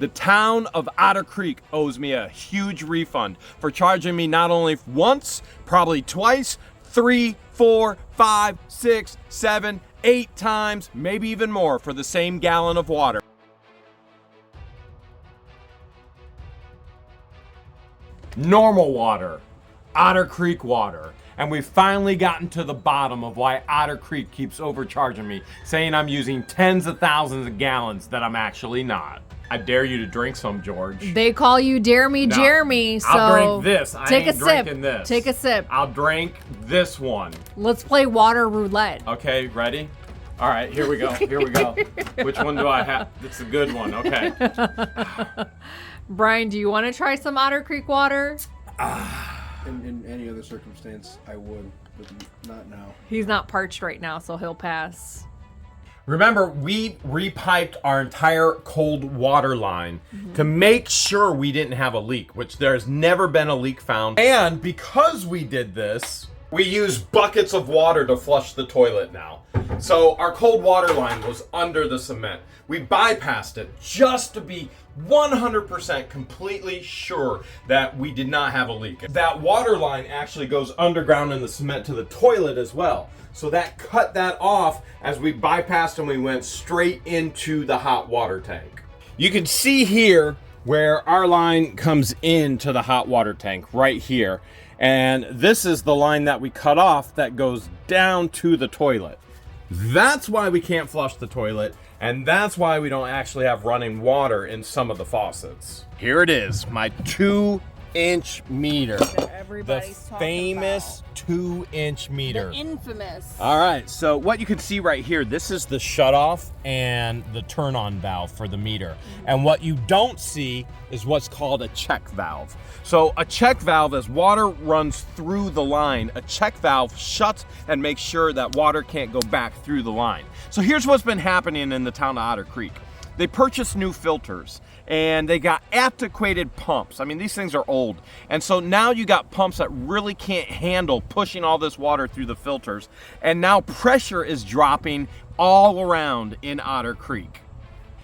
The town of Otter Creek owes me a huge refund for charging me not only once, probably twice, 3, 4, 5, 6, 7, 8 times, maybe even more for the same gallon of water. Normal water, Otter Creek water. And we've finally gotten to the bottom of why Otter Creek keeps overcharging me, saying I'm using tens of thousands of gallons that I'm actually not. I dare you to drink some, George. They call you Dare Me Jeremy, so I'll drink this. I take ain't a sip. drinking this. Take a sip. I'll drink this one. Let's play water roulette. Okay, ready? All right, here we go. Here we go. Which one do I have? It's a good one. Okay. Brian, do you want to try some Otter Creek water? In any other circumstance, I would, but not now. He's not parched right now, so he'll pass. Remember, we repiped our entire cold water line to make sure we didn't have a leak, which there's never been a leak found. And because we did this, we use buckets of water to flush the toilet now. So our cold water line was under the cement. We bypassed it just to be 100% completely sure that we did not have a leak. That water line actually goes underground in the cement to the toilet as well. So that cut that off as we bypassed and we went straight into the hot water tank. You can see here where our line comes into the hot water tank right here. And this is the line that we cut off that goes down to the toilet. That's why we can't flush the toilet, and that's why we don't actually have running water in some of the faucets. Here it is, my 2-inch meter. The famous 2-inch meter. The infamous. All right, so what you can see right here, this is the shutoff and the turn-on valve for the meter. And what you don't see is what's called a check valve. So a check valve, as water runs through the line, a check valve shuts and makes sure that water can't go back through the line. So here's what's been happening in the town of Otter Creek. They purchased new filters and they got antiquated pumps. I mean, these things are old. And so now you got pumps that really can't handle pushing all this water through the filters. And now pressure is dropping all around in Otter Creek.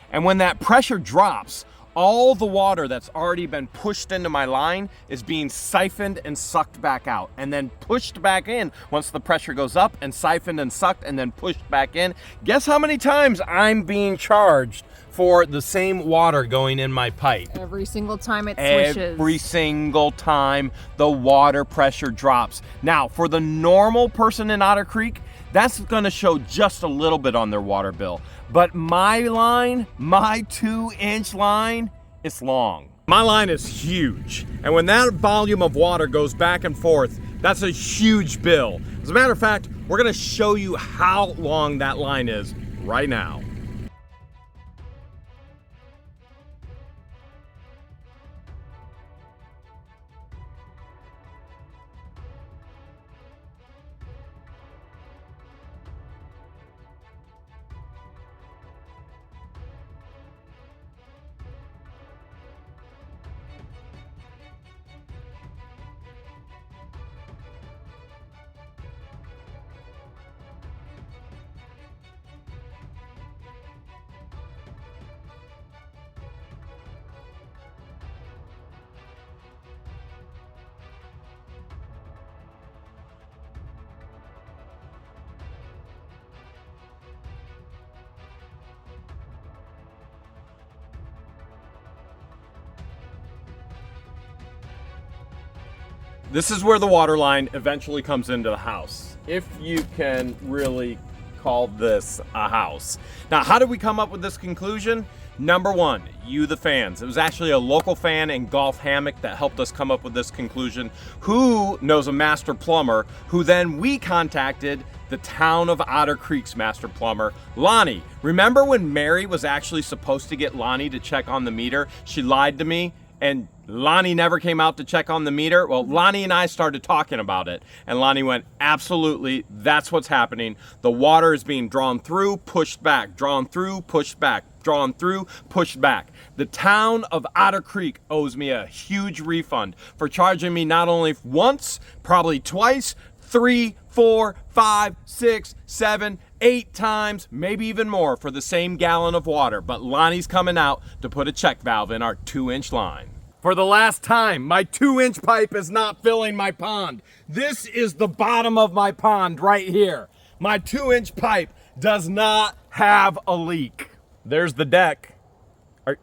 And when that pressure drops, all the water that's already been pushed into my line is being siphoned and sucked back out and then pushed back in once the pressure goes up, and siphoned and sucked and then pushed back in. Guess how many times I'm being charged for the same water going in my pipe? Every single time it swishes. Every single time the water pressure drops. Now, for the normal person in Otter Creek, that's gonna show just a little bit on their water bill. But my line, my 2-inch line, it's long. My line is huge. And when that volume of water goes back and forth, that's a huge bill. As a matter of fact, we're gonna show you how long that line is right now. This is where the water line eventually comes into the house, if you can really call this a house. Now, how did we come up with this conclusion? Number one, you the fans. It was actually a local fan in Golf Hammock that helped us come up with this conclusion, who knows a master plumber, who then we contacted the town of Otter Creek's master plumber, Lonnie. Remember when Mary was actually supposed to get Lonnie to check on the meter? She lied to me, and Lonnie never came out to check on the meter. Well, Lonnie and I started talking about it, and Lonnie went, absolutely, that's what's happening. The water is being drawn through, pushed back, drawn through, pushed back, drawn through, pushed back. The town of Otter Creek owes me a huge refund for charging me not only once, probably twice, 3, 4, 5, 6, 7, 8 times, maybe even more for the same gallon of water. But Lonnie's coming out to put a check valve in our 2-inch line. For the last time, my 2-inch pipe is not filling my pond. This is the bottom of my pond right here. My 2-inch pipe does not have a leak. There's the deck. Are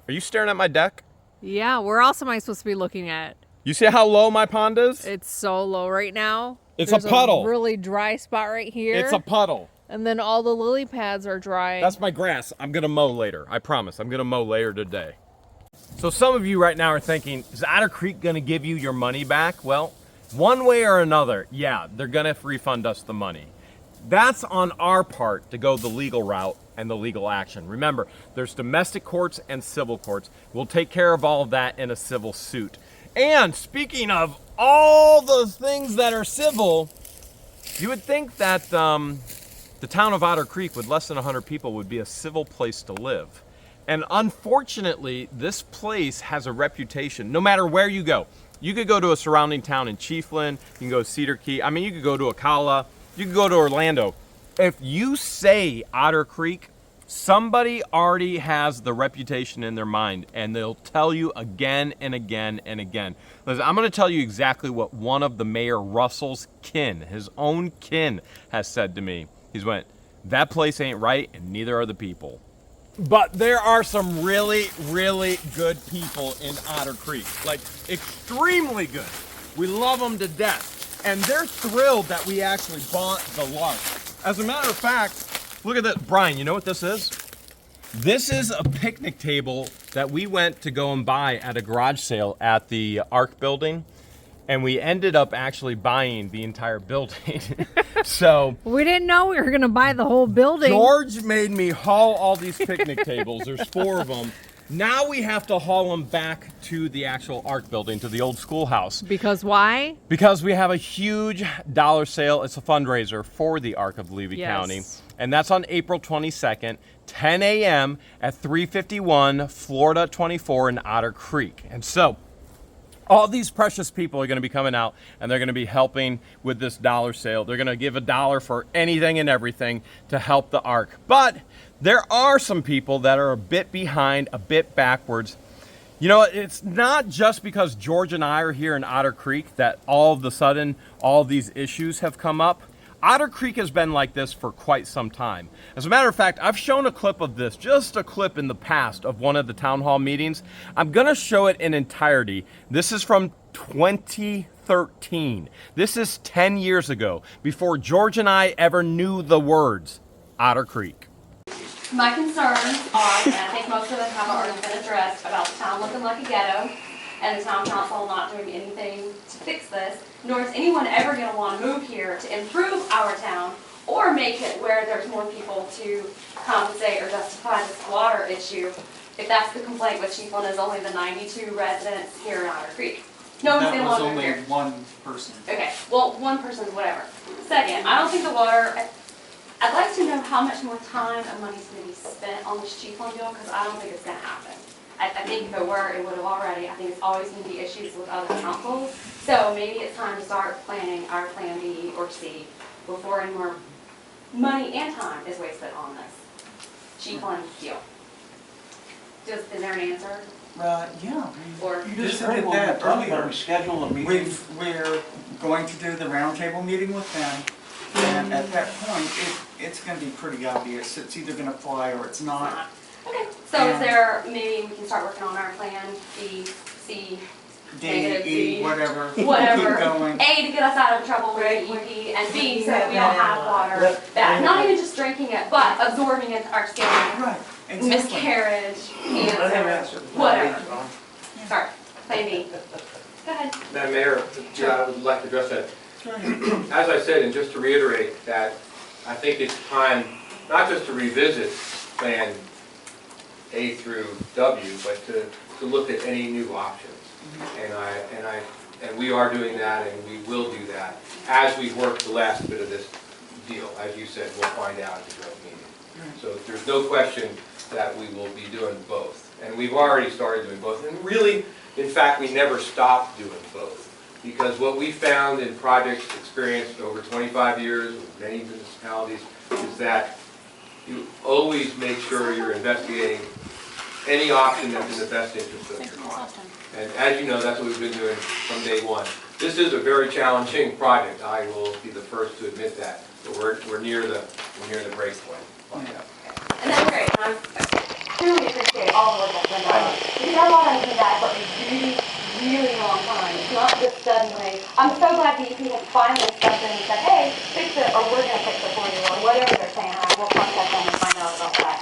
you staring at my deck? Yeah, where else am I supposed to be looking at? You see how low my pond is? It's so low right now. It's There's a puddle. A really dry spot right here. It's a puddle. And then all the lily pads are dry. That's my grass. I'm gonna mow later. I promise. I'm gonna mow later today. So some of you right now are thinking, is Otter Creek gonna give you your money back? Well, one way or another, yeah, they're gonna refund us the money. That's on our part to go the legal route and the legal action. Remember, there's domestic courts and civil courts. We'll take care of all of that in a civil suit. And speaking of all the things that are civil, you would think that the town of Otter Creek with less than 100 people would be a civil place to live. And unfortunately, this place has a reputation, no matter where you go. You could go to a surrounding town in Chiefland, you can go to Cedar Key, I mean, you could go to Ocala, you could go to Orlando. If you say Otter Creek, somebody already has the reputation in their mind, and they'll tell you again and again and again. Listen, I'm gonna tell you exactly what one of the Mayor Russell's kin, his own kin, has said to me. He's went, that place ain't right, and neither are the people. But there are some really, really good people in Otter Creek, like extremely good. We love them to death, and they're thrilled that we actually bought the Lark. As a matter of fact, look at that, Brian, you know what this is? This is a picnic table that we went to go and buy at a garage sale at the Arc building, and we ended up actually buying the entire building. So we didn't know we were going to buy the whole building. George made me haul all these picnic tables. There's 4 of them. Now we have to haul them back to the actual Arc building, to the old schoolhouse. Because why? Because we have a huge dollar sale. It's a fundraiser for the Arc of Levy County. And that's on April 22nd, 10 a.m. at 351 Florida 24 in Otter Creek. And so all these precious people are going to be coming out, and they're going to be helping with this dollar sale. They're going to give $1 for anything and everything to help the Arc. But there are some people that are a bit behind, a bit backwards. You know, it's not just because George and I are here in Otter Creek that all of a sudden all these issues have come up. Otter Creek has been like this for quite some time. As a matter of fact, I've shown a clip of this, just a clip in the past of one of the town hall meetings. I'm gonna show it in entirety. This is from 2013. This is 10 years ago, before George and I ever knew the words Otter Creek. My concerns are, and I think most of them have already been addressed, about the town looking like a ghetto and the town council not doing anything to fix this, nor is anyone ever going to want to move here to improve our town or make it where there's more people to compensate or justify this water issue. If that's the complaint with Chiefland, is only the 92 residents here in Otter Creek. No one's going to want to move here. That was only one person. Okay, well, one person's whatever. Second, I don't think the water, I'd like to know how much more time and money is going to be spent on this Chiefland deal, because I don't think it's going to happen. I think if it were, it would have already. I think it's always going to be issues with other councils. So maybe it's time to start planning our plan B or C before any more money and time is wasted on this Chiefland deal. Is there an answer? Yeah. Or You just said that earlier. We schedule a meeting. We're going to do the roundtable meeting with them, and at that point, it's going to be pretty obvious. It's either going to fly or it's not. Okay, so is there, maybe we can start working on our plan B, C, D, negative E, C, whatever. whatever. Keep going. A, to get us out of trouble with the EP, and B, so that we don't have water that, not even just drinking it, but absorbing it into our skin. Right, exactly. Miscarriage, cancer, whatever. Sorry, plan B. Go ahead. Madam Mayor, I would like to address that. As I said, and just to reiterate that, I think it's time not just to revisit Plan A through W, but to look at any new options. And we are doing that, and we will do that as we work the last bit of this deal. As you said, we'll find out at the joint meeting. So there's no question that we will be doing both. And we've already started doing both. And really, in fact, we never stopped doing both. Because what we found in projects experienced over 25 years with many municipalities is that you always make sure you're investigating any option that's in the best interest of your client. And as you know, that's what we've been doing from day one. This is a very challenging project. I will be the first to admit that. But we're near the break point. And that's great, and I truly appreciate all the work that's been done. Because our water has been bad for a really, really long time. It's not just suddenly. I'm so glad the EP has finally stepped in and said, hey, fix it, or we're gonna fix it for you, or whatever they're saying. I will contact them and find out about that.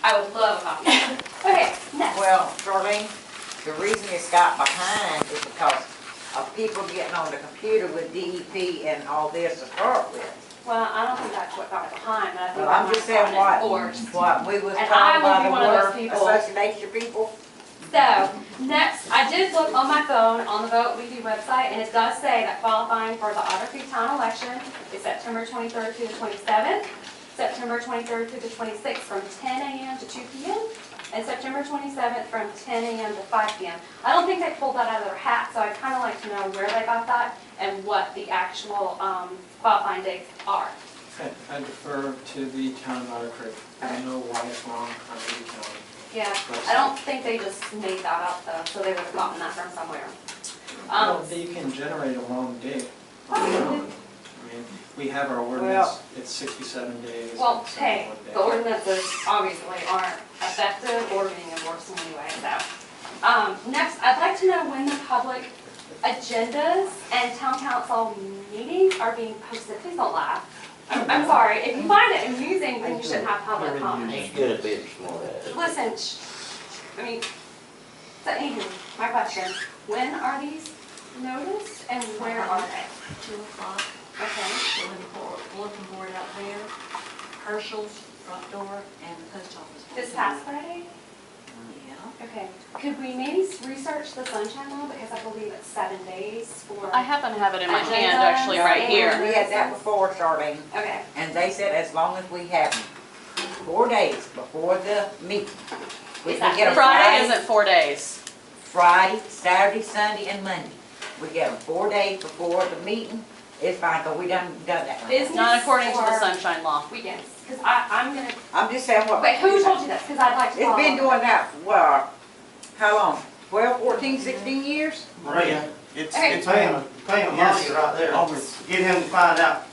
I would love a copy. Okay, next. Well, Charlene, the reason it's got behind is because of people getting on the computer with DEP and all this to start with. Well, I don't think that's what got it behind, but I think. Well, I'm just saying what we was And told I will by be the one of those Water people. Association people. So, next, I did look on my phone on the Vote We Do website, and it does say that qualifying for the Otter Creek town election is September 23rd to the 27th, September 23rd to the 26th from 10 a.m. to 2 p.m., and September 27th from 10 a.m. to 5 p.m. I don't think they pulled that out of their hat, so I'd kind of like to know where they got that and what the actual qualifying dates are. I defer to the town of Otter Creek. I don't know why it's wrong on the county. Yeah, I don't think they just made that up though, so they would have gotten that from somewhere. Well, you can generate a long date on your own. I mean, we have our ordinance, it's 67 days. Well, it's hey, 71 days. the ordinances obviously aren't effective or being enforced in any way, so. Next, I'd like to know when the public agendas and town council meetings are being posted. Please don't laugh. I'm sorry, if you find it amusing, then you shouldn't have public comment. Get a bit small. Listen, I mean, so anywho, my question, when are these noticed and where are they? 2 o'clock, Okay, bulletin board out there, Herschel's front door, and the post office. this past Friday? Yeah. Okay, could we maybe research the sunshine law, because I believe it's 7 days for. I happen to have it in my Agenda hand actually right and- here. We had that before, Charlene, Okay, and they said as long as we have 4 days before the meeting. We Is can that get a Friday isn't 4 days. Friday, Saturday, Sunday, and Monday. We get them 4 days before the meeting. It's fine, but we done that one. business Not according to the or sunshine law. weekends, because I'm gonna, I'm just saying what. wait, who told you this? Because I'd like to It's follow. been doing that, well, how long? 12, 14, 16 years? Maria, it's, Okay. it's Pay him yes, money right there. always. Get him to find out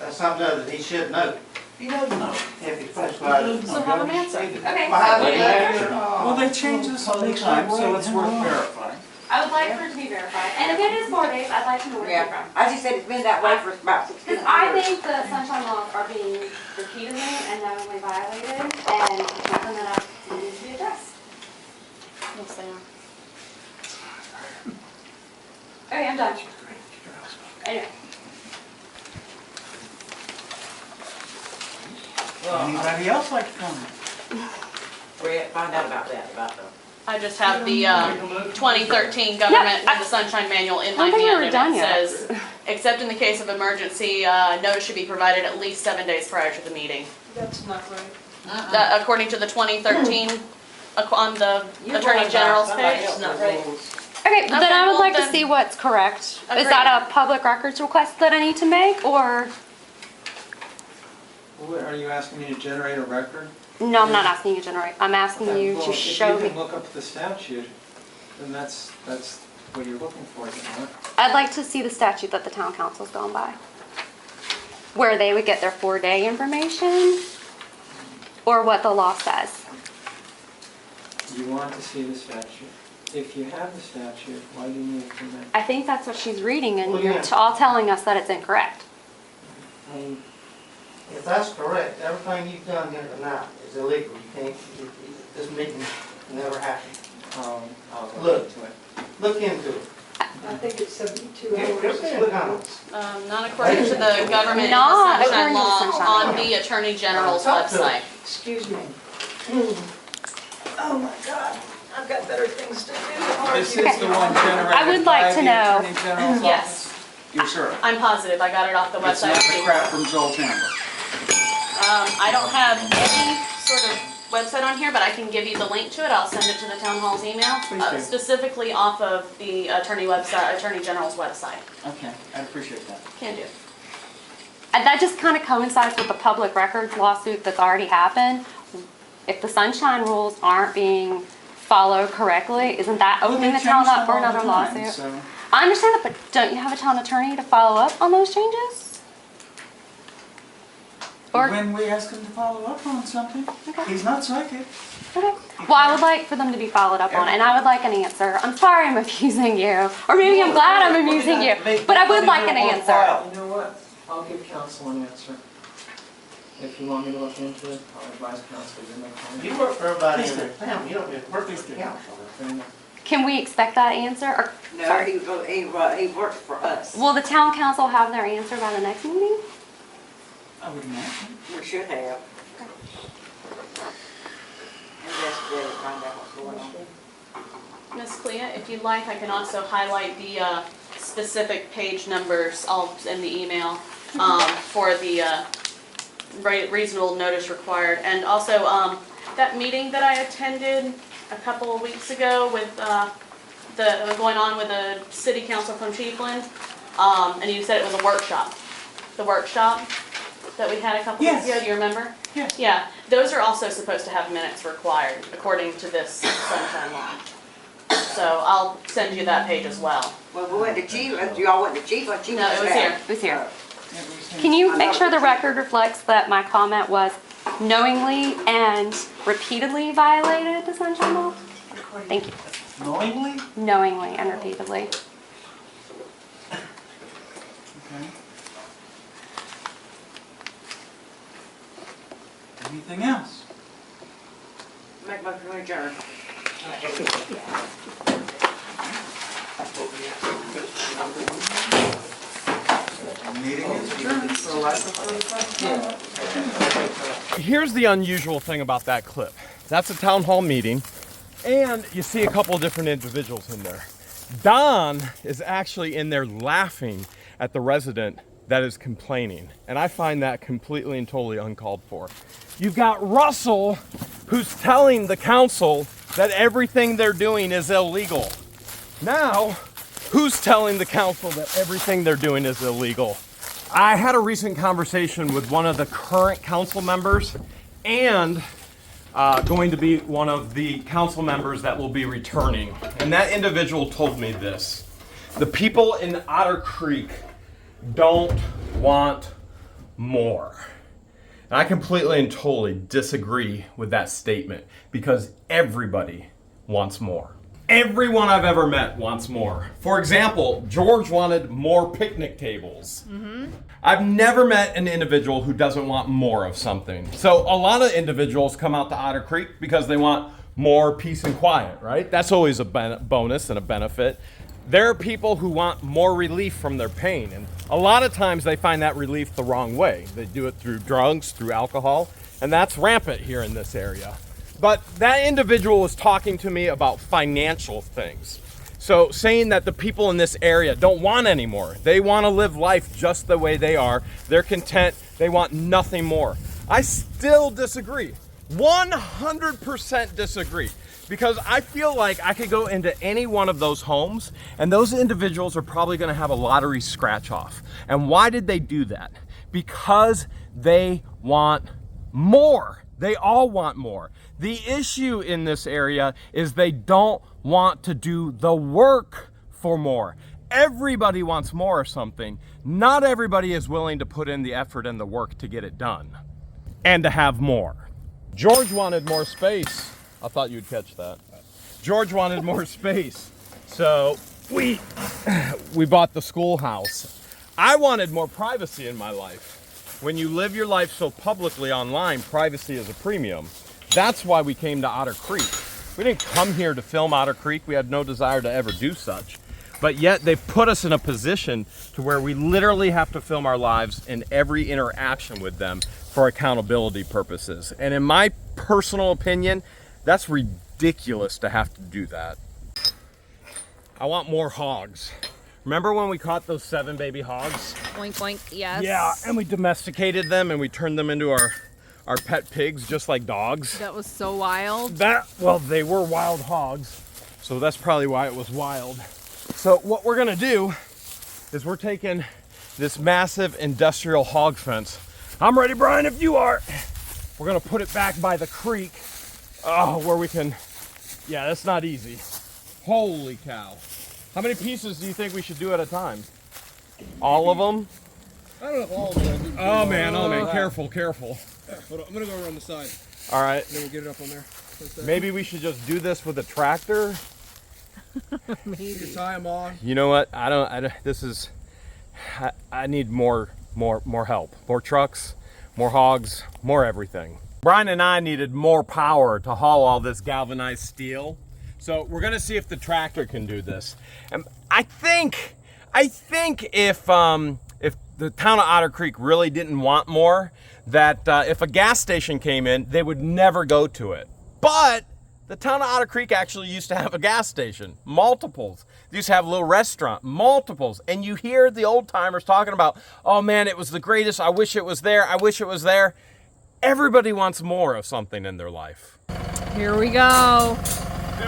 something that he should know. He doesn't know. If he's prescribed. So have him answer. Okay, Well, they change this all the time, so it's worth verifying. I would like for it to be verified, and if it is 4 days, I'd like to know where it's Yeah, from. I just said it's been that way for about 16 years. Because I think the sunshine laws are being repeatedly and knowingly violated, and it's something that needs to be addressed. Yes, they are. Okay, I'm done. Anyway, Anybody else like to comment? Brett, find out about that, about the. I just have the 2013 government and the sunshine manual in my I don't think we hand, were and done it yet. says, except in the case of emergency, notice should be provided at least 7 days prior to the meeting. That's not right. That, according to the 2013, on the Attorney General's page. It's not right. Okay, then Okay, I would well, like to then- see what's correct. Is Agreed. that a public records request that I need to make, or? Are you asking me to generate a record? No, I'm not asking you to generate. I'm asking you Well, to show If you me. can look up the statute, then that's what you're looking for, isn't it? I'd like to see the statute that the town council's gone by. Where they would get their 4-day information, or what the law says. You want to see the statute. If you have the statute, why do you need it from me? I think that's what she's reading, and Well, you're yeah. all telling us that it's incorrect. I mean, if that's correct, everything you've done here tonight is illegal. You can't, this meeting never happened. I'll Look. look into it. Look into it. I think it's 72 Get hours. the comments. Not according to the government and Not the sunshine according to the law sunshine on law. the Attorney General's Talk to website. Excuse me. Oh my God, I've got better things to do. This is the one generated I would like by to the know- Attorney General's Yes. office? You're sure? I'm positive, I got it off the It's website. not the crap from Joel Chandler. I don't have any sort of website on here, but I can give you the link to it. I'll send it to the town hall's email. Please do. Specifically off of the Attorney General's website. Okay, I appreciate that. Can do. And that just kind of coincides with the public records lawsuit that's already happened. If the sunshine rules aren't being followed correctly, isn't that opening the town up for another lawsuit? So. I understand that, but don't you have a town attorney to follow up on those changes? Or, When we ask him to follow up on something, Okay. he's not psychic. okay. Well, I would like for them to be followed up on, and I would like an answer. I'm sorry I'm abusing you, or maybe I'm glad I'm abusing you, but I would like an answer. You know what? I'll give council an answer. If you want me to look into it, I'll advise council to make comments. You work for everybody in the town, you don't work for the council. Can we expect that answer? Or, No, sorry. he works for us. Will the town council have their answer by the next meeting? I would imagine. We should have. Investigate, find out what's going on. Ms. Clea, if you'd like, I can also highlight the specific page numbers all in the email for the reasonable notice required. And also that meeting that I attended a couple of weeks ago with going on with the city council from Chiefland, and you said it was a workshop. The workshop that we had a couple weeks ago, do you remember? Yes. Yeah, those are also supposed to have minutes required according to this sunshine law. So I'll send you that page as well. Well, we went to Chief, y'all went to Chief, or Chief No, it was there? here. It was here. Can you make sure the record reflects that my comment was knowingly and repeatedly violated the sunshine law? Thank you. Knowingly? Knowingly and repeatedly. Okay. Anything else? Make my adjourn. Meeting is adjourned. Here's the unusual thing about that clip. That's a town hall meeting, and you see a couple of different individuals in there. Don is actually in there laughing at the resident that is complaining, and I find that completely and totally uncalled for. You've got Russell, who's telling the council that everything they're doing is illegal. Now, who's telling the council that everything they're doing is illegal? I had a recent conversation with one of the current council members and going to be one of the council members that will be returning. And that individual told me this: the people in Otter Creek don't want more. And I completely and totally disagree with that statement, because everybody wants more. Everyone I've ever met wants more. For example, George wanted more picnic tables. I've never met an individual who doesn't want more of something. So a lot of individuals come out to Otter Creek because they want more peace and quiet, right? That's always a bonus and a benefit. There are people who want more relief from their pain, and a lot of times they find that relief the wrong way. They do it through drugs, through alcohol, and that's rampant here in this area. But that individual was talking to me about financial things. So saying that the people in this area don't want any more. They want to live life just the way they are. They're content. They want nothing more. I still disagree. 100% disagree. Because I feel like I could go into any one of those homes and those individuals are probably going to have a lottery scratch off. And why did they do that? Because they want more. They all want more. The issue in this area is they don't want to do the work for more. Everybody wants more of something. Not everybody is willing to put in the effort and the work to get it done and to have more. George wanted more space. I thought you'd catch that. George wanted more space, so we bought the schoolhouse. I wanted more privacy in my life. When you live your life so publicly online, privacy is a premium. That's why we came to Otter Creek. We didn't come here to film Otter Creek. We had no desire to ever do such. But yet they put us in a position to where we literally have to film our lives in every interaction with them for accountability purposes. And in my personal opinion, that's ridiculous to have to do that. I want more hogs. Remember when we caught those 7 baby hogs? Oink oink, yes. Yeah, and we domesticated them and we turned them into our pet pigs, just like dogs. That was so wild. Well, they were wild hogs, so that's probably why it was wild. So what we're gonna do is we're taking this massive industrial hog fence. I'm ready, Brian, if you are. We're gonna put it back by the creek, where we can, yeah, that's not easy. Holy cow. How many pieces do you think we should do at a time? All of them? I don't know if all of them. Oh man, careful, careful. Hold on, I'm gonna go around the side. All right. And then we'll get it up on there. Maybe we should just do this with a tractor. You can tie them on. You know what? I need more help. More trucks, more hogs, more everything. Brian and I needed more power to haul all this galvanized steel. So we're gonna see if the tractor can do this. And I think if the town of Otter Creek really didn't want more, that if a gas station came in, they would never go to it. But the town of Otter Creek actually used to have a gas station, multiples. They used to have a little restaurant, multiples. And you hear the old timers talking about, oh man, it was the greatest. I wish it was there. I wish it was there. Everybody wants more of something in their life. Here we go.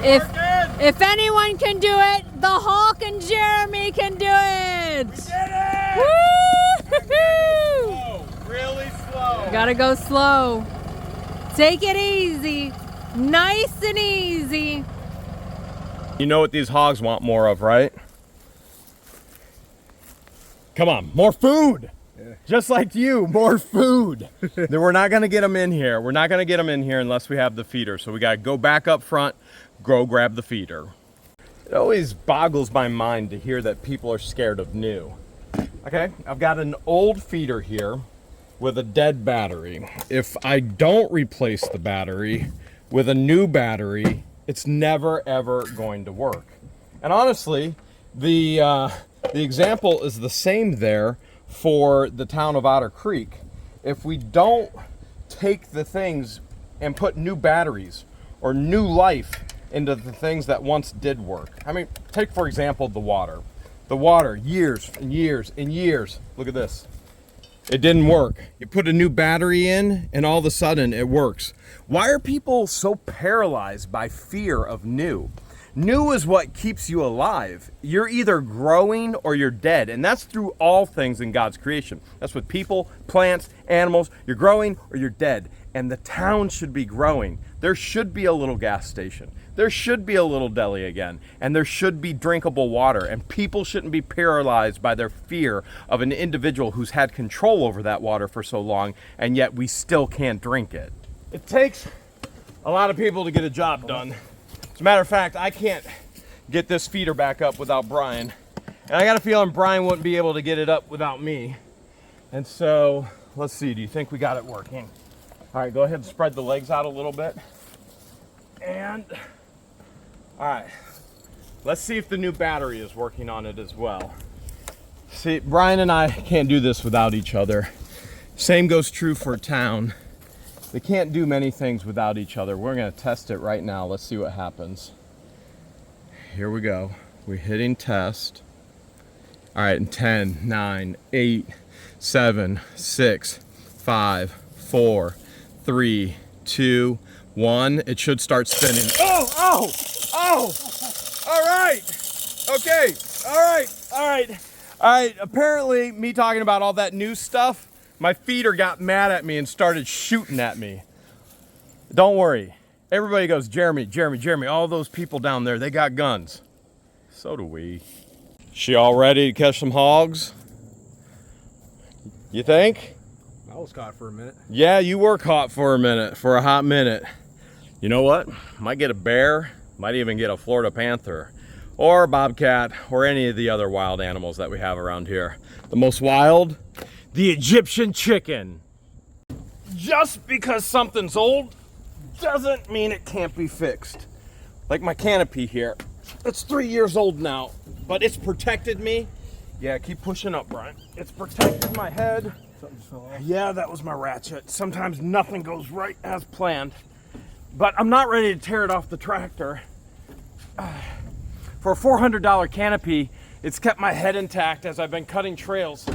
If anyone can do it, the Hulk and Jeremy can do it. We did it! Woo! Slow, really slow. Gotta go slow. Take it easy. Nice and easy. You know what these hogs want more of, right? Come on, more food. Yeah. Just like you, more food. We're not gonna get them in here. We're not gonna get them in here unless we have the feeder. So we gotta go back up front, go grab the feeder. It always boggles my mind to hear that people are scared of new. Okay, I've got an old feeder here with a dead battery. If I don't replace the battery with a new battery, it's never ever going to work. And honestly, the example is the same there for the town of Otter Creek. If we don't take the things and put new batteries or new life into the things that once did work. I mean, take for example the water. The water, years and years and years. Look at this. It didn't work. You put a new battery in and all of a sudden it works. Why are people so paralyzed by fear of new? New is what keeps you alive. You're either growing or you're dead, and that's through all things in God's creation. That's with people, plants, animals. You're growing or you're dead, and the town should be growing. There should be a little gas station. There should be a little deli again, and there should be drinkable water, and people shouldn't be paralyzed by their fear of an individual who's had control over that water for so long, and yet we still can't drink it. It takes a lot of people to get a job done. As a matter of fact, I can't get this feeder back up without Brian. And I got a feeling Brian wouldn't be able to get it up without me. And so, let's see, do you think we got it working? All right, go ahead and spread the legs out a little bit. And, all right, let's see if the new battery is working on it as well. See, Brian and I can't do this without each other. Same goes true for town. They can't do many things without each other. We're gonna test it right now. Let's see what happens. Here we go. We're hitting test. All right, in 10, 9, 8, 7, 6, 5, 4, 3, 2, 1. It should start spinning. Oh! All right. Okay, all right. Apparently, me talking about all that new stuff, my feeder got mad at me and started shooting at me. Don't worry. Everybody goes, Jeremy, all those people down there, they got guns. So do we. She all ready to catch some hogs? You think? I was caught for a minute. Yeah, you were caught for a hot minute. You know what? Might get a bear, might even get a Florida panther, or a bobcat, or any of the other wild animals that we have around here. The most wild? The Egyptian chicken. Just because something's old doesn't mean it can't be fixed. Like my canopy here. It's 3 years old now, but it's protected me. Yeah, keep pushing up, Brian. It's protected my head. Something just fell off. Yeah, that was my ratchet. Sometimes nothing goes right as planned. But I'm not ready to tear it off the tractor. For a $400 canopy, it's kept my head intact as I've been cutting trails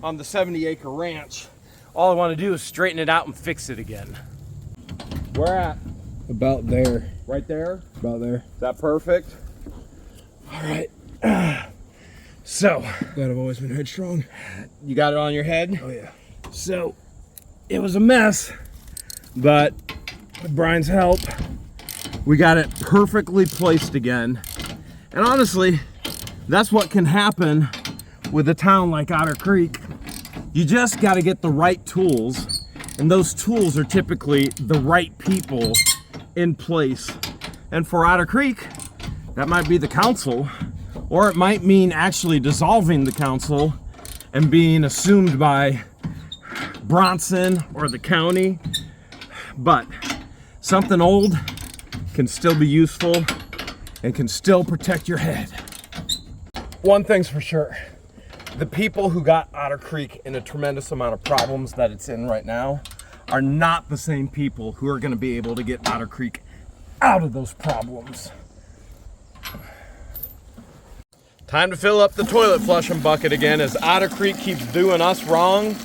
on the 70-acre ranch. All I want to do is straighten it out and fix it again. Where at? About there. Right there? About there. Is that perfect? All right. So, Glad I've always been headstrong. you got it on your head? Oh yeah. So, it was a mess, but with Brian's help, we got it perfectly placed again. And honestly, that's what can happen with a town like Otter Creek. You just got to get the right tools, and those tools are typically the right people in place. And for Otter Creek, that might be the council, or it might mean actually dissolving the council and being assumed by Bronson or the county. But something old can still be useful and can still protect your head. One thing's for sure, the people who got Otter Creek in a tremendous amount of problems that it's in right now are not the same people who are going to be able to get Otter Creek out of those problems. Time to fill up the toilet flushing bucket again as Otter Creek keeps doing us wrong,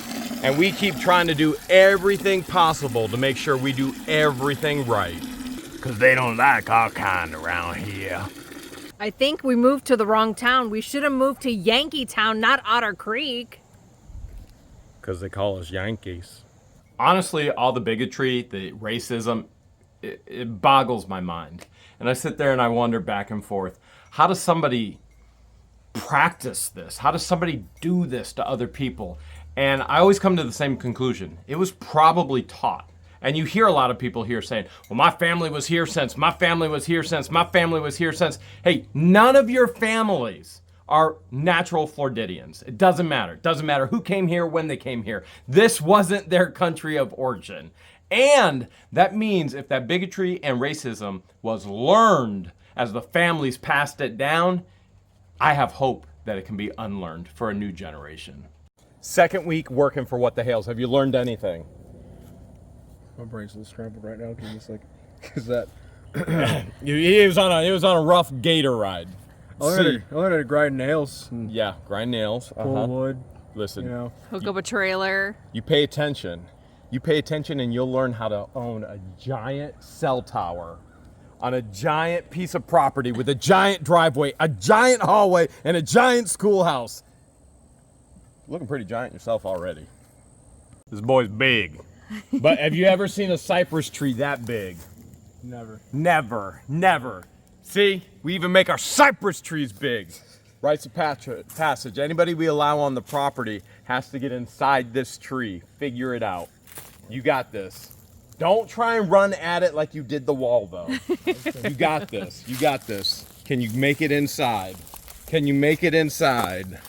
and we keep trying to do everything possible to make sure we do everything right. Because they don't like our kind around here. I think we moved to the wrong town. We should have moved to Yankee Town, not Otter Creek. Because they call us Yankees. Honestly, all the bigotry, the racism, it boggles my mind. And I sit there and I wonder back and forth, how does somebody practice this? How does somebody do this to other people? And I always come to the same conclusion. It was probably taught. And you hear a lot of people here saying, well, my family was here since, my family was here since, my family was here since. Hey, none of your families are natural Floridians. It doesn't matter. It doesn't matter who came here, when they came here. This wasn't their country of origin. And that means if that bigotry and racism was learned as the families passed it down, I have hope that it can be unlearned for a new generation. Second week working for What the Hales. Have you learned anything? My brain's a little scrambled right now because it's like, because that. It was on a rough gator ride. I learned how to grind nails. And Yeah, grind nails. pull wood. Listen, You know. Hook up a trailer. you pay attention. You pay attention and you'll learn how to own a giant cell tower on a giant piece of property with a giant driveway, a giant hallway, and a giant schoolhouse. Looking pretty giant yourself already. This boy's big. But have you ever seen a cypress tree that big? Never. Never. See, we even make our cypress trees big. Rites of passage. Anybody we allow on the property has to get inside this tree. Figure it out. You got this. Don't try and run at it like you did the wall, though. You got this. You got this. Can you make it inside? Can you make it inside?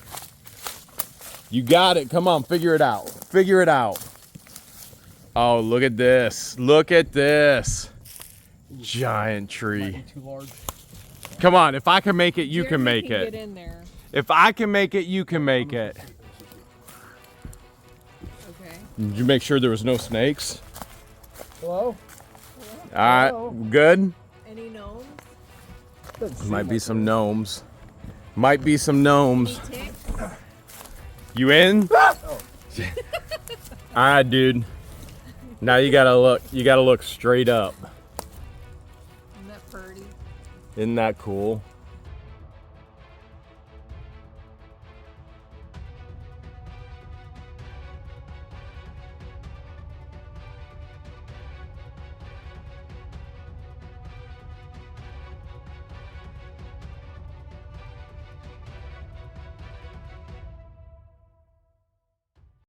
You got it. Come on, figure it out. Figure it out. Oh, look at this. Look at this. Giant tree. Too large. Come on, if I can make it, you can make Get it. in there. If I can make it, you can make it. Okay. Did you make sure there was no snakes? Hello? All right, good. Any gnomes? Might be some gnomes. Might be some gnomes. Ticks? You in? All right, dude. Now you gotta look straight up. Isn't that pretty? Isn't that cool?